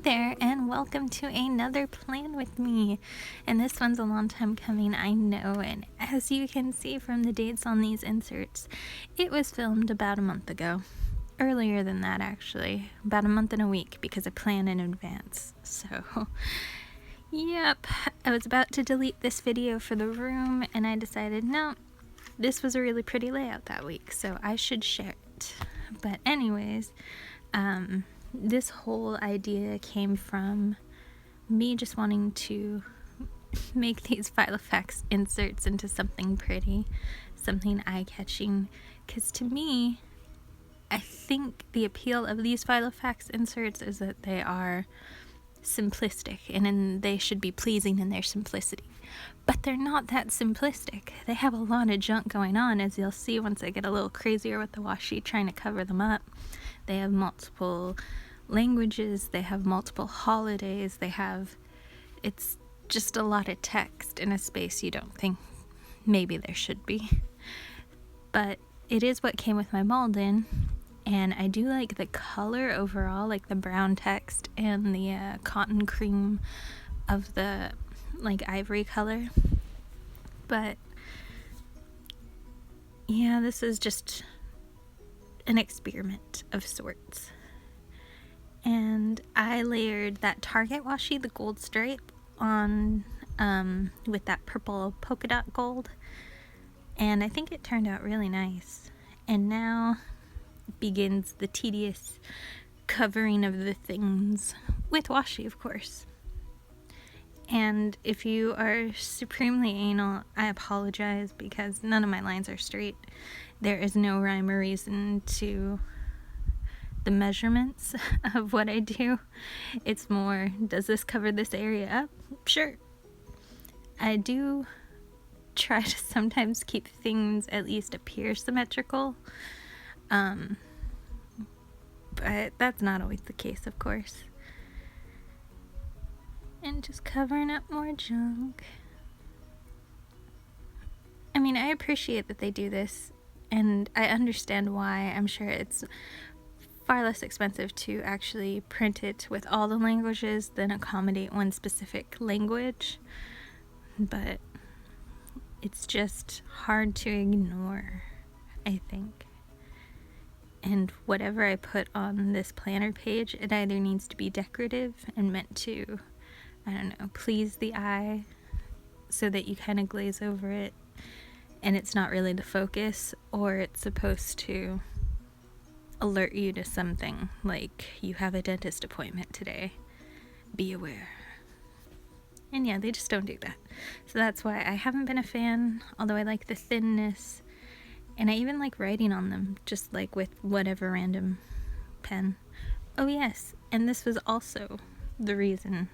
there, and welcome to another plan with me. And this one's a long time coming, I know, and as you can see from the dates on these inserts, it was filmed about a month ago. Earlier than that, actually. About a month and a week, because I plan in advance. So, yep, I was about to delete this video for the room, and I decided, no, this was a really pretty layout that week, so I should share it. But anyways, this whole idea came from me just wanting to make these Filofax inserts into something pretty, something eye-catching, because to me, I think the appeal of these Filofax inserts is that they are simplistic, and they should be pleasing in their simplicity. But they're not that simplistic. They have a lot of junk going on, as you'll see once I get a little crazier with the washi trying to cover them up. They have multiple languages, they have multiple holidays, it's just a lot of text in a space you don't think maybe there should be. But it is what came with my mold in, and I do like the color overall, like the brown text and the cotton cream of the like ivory color. But yeah, this is just an experiment of sorts. And I layered that Target washi, the gold stripe, on with that purple polka dot gold, and I think it turned out really nice. And now begins the tedious covering of the things with washi, of course. And if you are supremely anal, I apologize, because none of my lines are straight. There is no rhyme or reason to the measurements of what I do. It's more, does this cover this area up? Sure. I do try to sometimes keep things at least appear symmetrical, but that's not always the case, of course. And just covering up more junk. I mean, I appreciate that they do this, and I understand why. I'm sure it's far less expensive to actually print it with all the languages than accommodate one specific language, but it's just hard to ignore, I think. And whatever I put on this planner page, it either needs to be decorative and meant to, I don't know, please the eye so that you kind of glaze over it and it's not really the focus, or it's supposed to alert you to something, like you have a dentist appointment today, be aware. And yeah, they just don't do that. So that's why I haven't been a fan, although I like the thinness, and I even like writing on them, just like with whatever random pen. Oh yes, and this was also the reason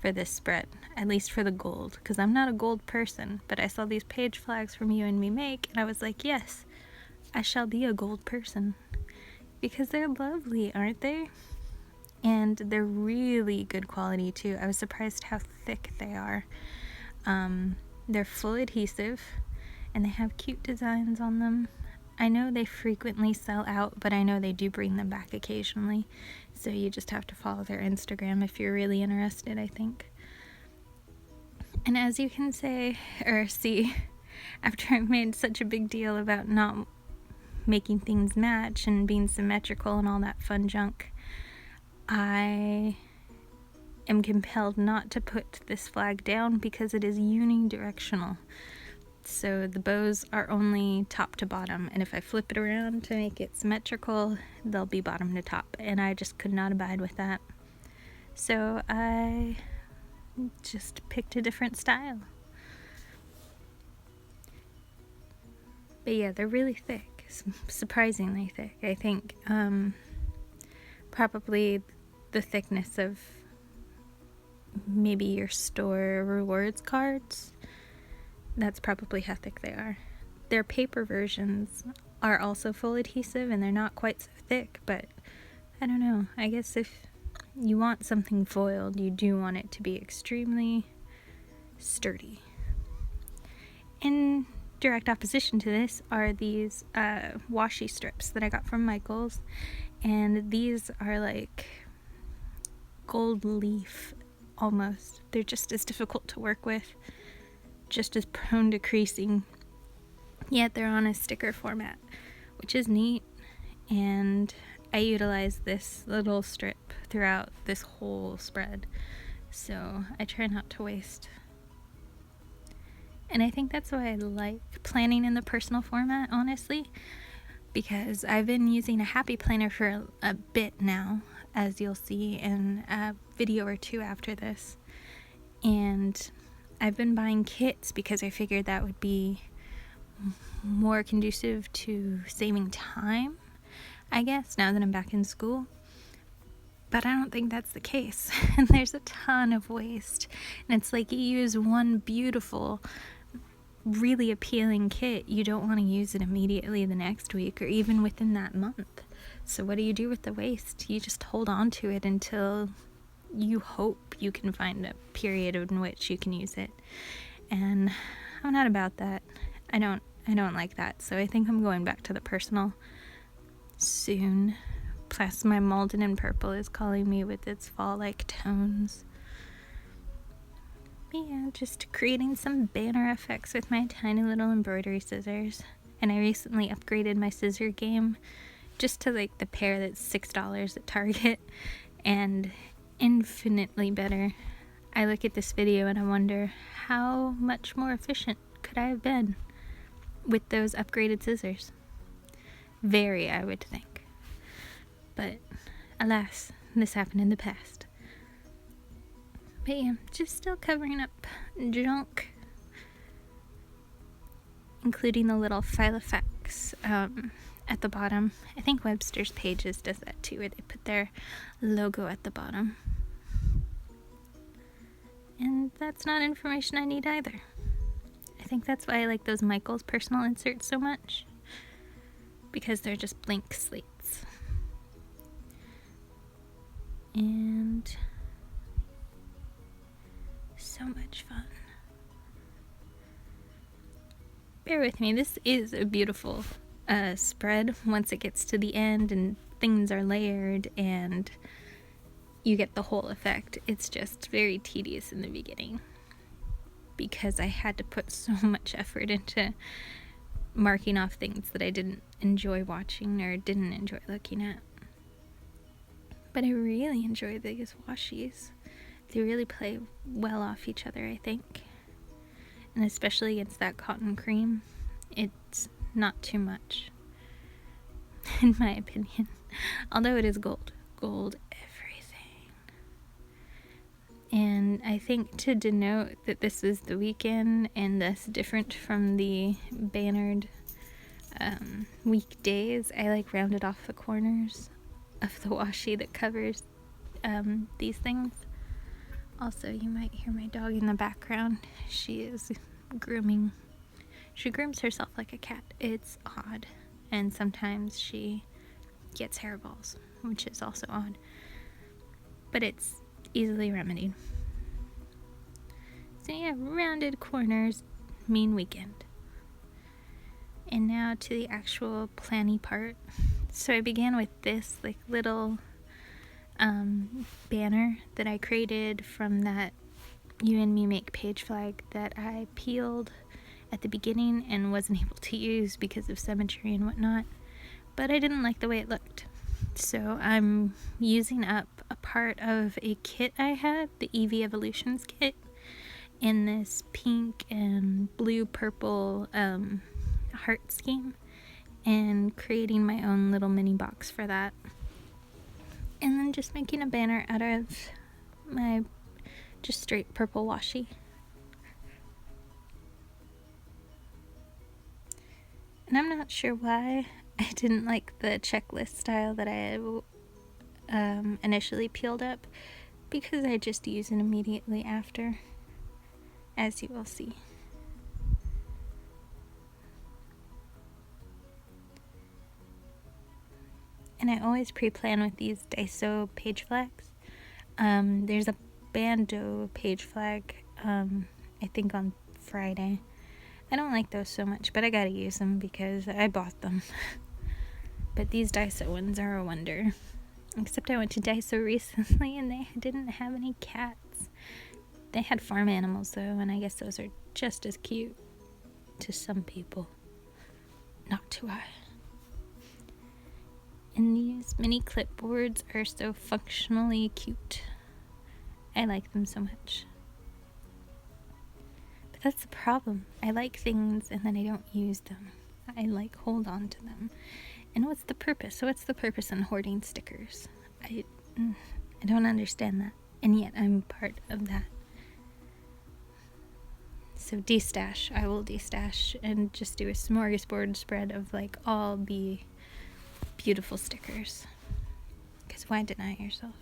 for this spread, at least for the gold, because I'm not a gold person, but I saw these page flags from You and Me Make, and I was like, yes, I shall be a gold person. Because they're lovely, aren't they? And they're really good quality too. I was surprised how thick they are. They're full adhesive, and they have cute designs on them. I know they frequently sell out, but I know they do bring them back occasionally. So you just have to follow their Instagram if you're really interested, I think. And as you can see, after I made such a big deal about not making things match and being symmetrical and all that fun junk, I am compelled not to put this flag down because it is unidirectional. So the bows are only top to bottom, and if I flip it around to make it symmetrical, they'll be bottom to top, and I just could not abide with that. So I just picked a different style. But yeah, they're really thick. Surprisingly thick, I think. Probably the thickness of maybe your store rewards cards. That's probably how thick they are. Their paper versions are also full adhesive, and they're not quite so thick, but I don't know. I guess if you want something foiled, you do want it to be extremely sturdy. In direct opposition to this are these washi strips that I got from Michael's, and these are like gold leaf almost. They're just as difficult to work with, just as prone to creasing, yet they're on a sticker format, which is neat. And I utilize this little strip throughout this whole spread, so I try not to waste. And I think that's why I like planning in the personal format, honestly, because I've been using a happy planner for a bit now, as you'll see in a video or two after this. And I've been buying kits because I figured that would be more conducive to saving time, I guess, now that I'm back in school. But I don't think that's the case. And there's a ton of waste. And it's like you use one beautiful, really appealing kit, you don't want to use it immediately the next week or even within that month. So what do you do with the waste? You just hold on to it until you hope you can find a period in which you can use it. And I'm not about that. I don't like that. So I think I'm going back to the personal soon. Plus my Malden in Purple is calling me with its fall-like tones. Yeah, just creating some banner effects with my tiny little embroidery scissors. And I recently upgraded my scissor game just to like the pair that's $6 at Target, and infinitely better. I look at this video and I wonder how much more efficient could I have been with those upgraded scissors. Very, I would think. But alas, this happened in the past. But yeah, just still covering up junk, including the little Filofax at the bottom. I think Webster's Pages does that too, where they put their logo at the bottom. And that's not information I need either. I think that's why I like those Michaels personal inserts so much, because they're just blank slates. And so much fun. Bear with me, this is a beautiful spread once it gets to the end and things are layered and you get the whole effect. It's just very tedious in the beginning because I had to put so much effort into marking off things that I didn't enjoy watching or didn't enjoy looking at. But I really enjoy these washies. They really play well off each other, I think. And especially against that cotton cream, it's not too much, in my opinion. Although it is gold. Gold everything. And I think to denote that this is the weekend and thus different from the bannered weekdays, I like rounded off the corners of the washi that covers these things. Also, you might hear my dog in the background. She is grooming. She grooms herself like a cat. It's odd. And sometimes she gets hairballs, which is also odd. But it's easily remedied. So yeah, rounded corners mean weekend. And now to the actual planny part. So I began with this like little banner that I created from that You and Me Make page flag that I peeled at the beginning and wasn't able to use because of symmetry and whatnot, but I didn't like the way it looked. So I'm using up a part of a kit I had, the EV Evolutions kit, in this pink and blue purple heart scheme, and creating my own little mini box for that. And then just making a banner out of my just straight purple washi. And I'm not sure why I didn't like the checklist style that I initially peeled up, because I just use it immediately after, as you will see. And I always pre-plan with these Daiso page flags. There's a Ban.do page flag, I think on Friday. I don't like those so much, but I gotta use them because I bought them. But these Daiso ones are a wonder. Except I went to Daiso recently and they didn't have any cats. They had farm animals though, and I guess those are just as cute to some people. Not to I. And these mini clipboards are so functionally cute. I like them so much. But that's the problem. I like things and then I don't use them. I hold on to them. And what's the purpose? So what's the purpose in hoarding stickers? I don't understand that. And yet I'm part of that. So destash. I will destash and just do a smorgasbord spread of all the beautiful stickers. Because why deny yourself?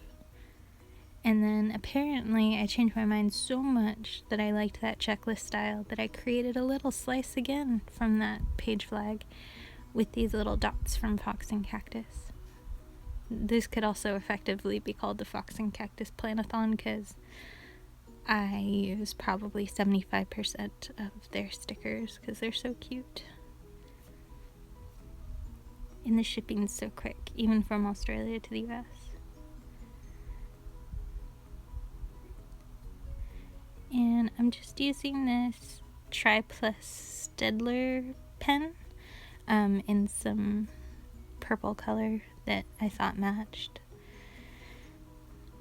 And then apparently I changed my mind so much that I liked that checklist style that I created a little slice again from that page flag with these little dots from Fox and Cactus. This could also effectively be called the Fox and Cactus Planathon because I use probably 75% of their stickers because they're so cute. And the shipping's so quick, even from Australia to the US. And I'm just using this Triplus Staedtler pen in some purple color that I thought matched.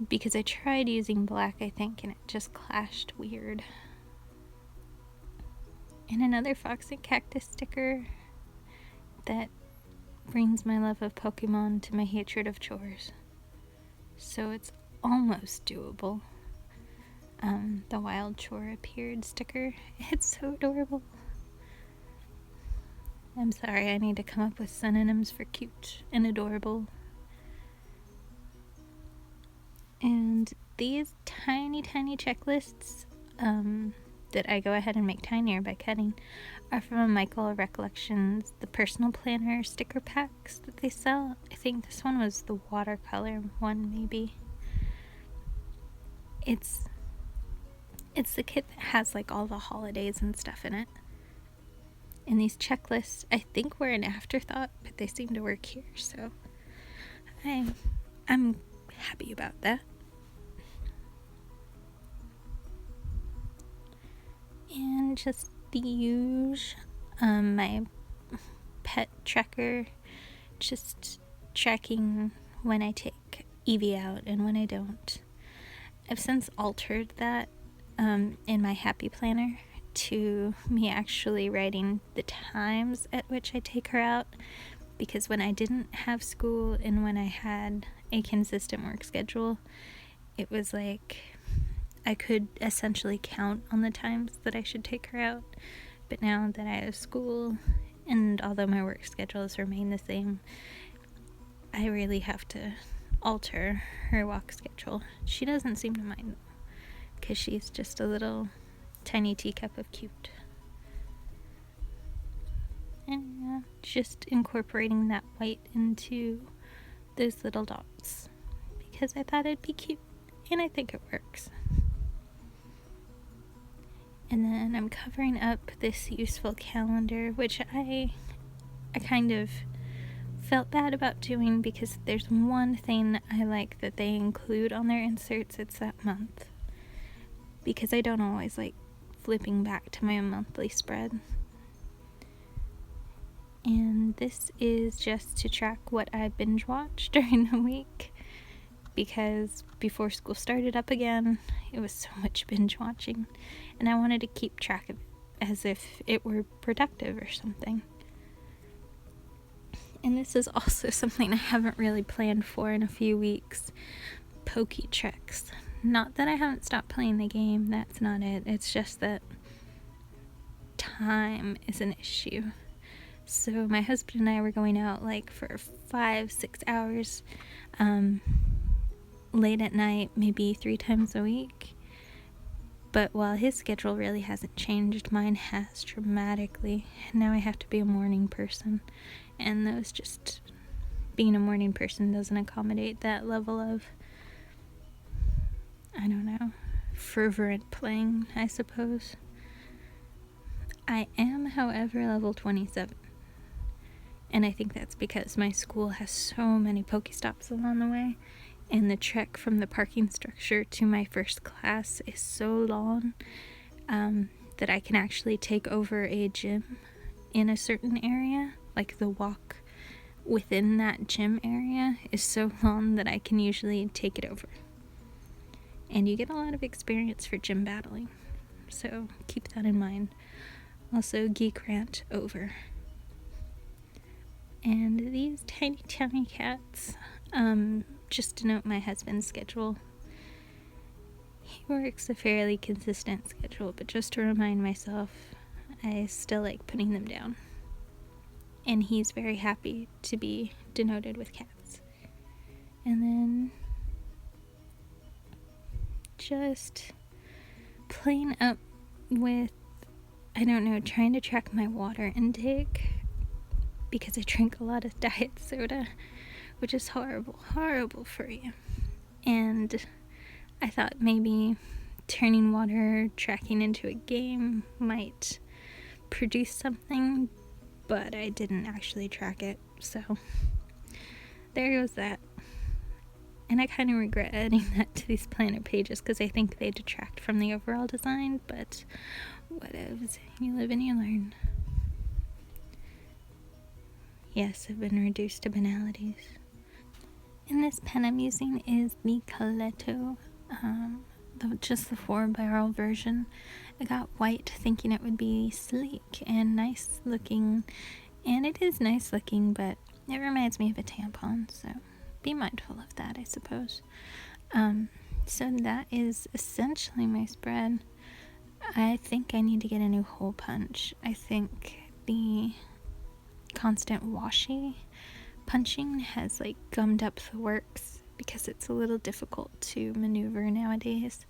Because I tried using black, I think, and it just clashed weird. And another Fox and Cactus sticker that brings my love of Pokemon to my hatred of chores. So it's almost doable. The Wild Chore Appeared sticker. It's so adorable. I'm sorry, I need to come up with synonyms for cute and adorable. And these tiny checklists that I go ahead and make tinier by cutting are from Michael Recollections, the personal planner sticker packs that they sell. I think this one was the watercolor one, maybe. It's the kit that has all the holidays and stuff in it. And these checklists, I think, were an afterthought, but they seem to work here, so I'm happy about that. And just the usual, my pet tracker, just tracking when I take Evie out and when I don't. I've since altered that in my Happy Planner to me actually writing the times at which I take her out, because when I didn't have school and when I had a consistent work schedule, it was I could essentially count on the times that I should take her out. But now that I have school, and although my work schedules remain the same, I really have to alter her walk schedule. She doesn't seem to mind, because she's just a little tiny teacup of cute. And just incorporating that white into those little dots, because I thought it'd be cute, and I think it works. And then I'm covering up this useful calendar, which I kind of felt bad about doing, because there's one thing I like that they include on their inserts. It's that month, because I don't always like flipping back to my monthly spread. And this is just to track what I binge watched during the week, because before school started up again, it was so much binge watching, and I wanted to keep track of it as if it were productive or something. And this is also something I haven't really planned for in a few weeks. Poke-Treks. Not that I haven't stopped playing the game, that's not it. It's just that time is an issue. So my husband and I were going out for 5-6 hours late at night, maybe 3 times a week. But while his schedule really hasn't changed, mine has dramatically. Now I have to be a morning person, and being a morning person doesn't accommodate that level of, I don't know, fervent playing, I suppose. I am, however, level 27. And I think that's because my school has so many Pokestops along the way, and the trek from the parking structure to my first class is so long that I can actually take over a gym in a certain area. Like the walk within that gym area is so long that I can usually take it over. And you get a lot of experience for gym battling, so keep that in mind. Also, geek rant over. And these tiny cats, just to note my husband's schedule. He works a fairly consistent schedule, but just to remind myself, I still like putting them down. And he's very happy to be denoted with cats. And then just playing up with, I don't know, trying to track my water intake, because I drink a lot of diet soda, which is horrible for you. And I thought maybe turning water tracking into a game might produce something, but I didn't actually track it, so there goes that. And I kind of regret adding that to these planner pages because I think they detract from the overall design, but whatevs. You live and you learn. Yes, I've been reduced to banalities. And this pen I'm using is the Coletto, just the 4-barrel version. I got white thinking it would be sleek and nice looking, and it is nice looking, but it reminds me of a tampon, so be mindful of that, I suppose. So that is essentially my spread. I think I need to get a new hole punch. I think the constant Washi punching has like gummed up the works because it's a little difficult to maneuver nowadays,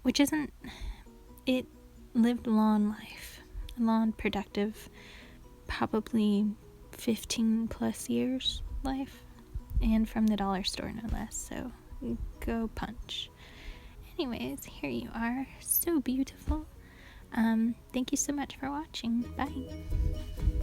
which isn't, it lived a long life, a long productive, probably 15 plus years life, and from the dollar store no less, so go punch. Anyways, here you are, so beautiful. Thank you so much for watching. Bye.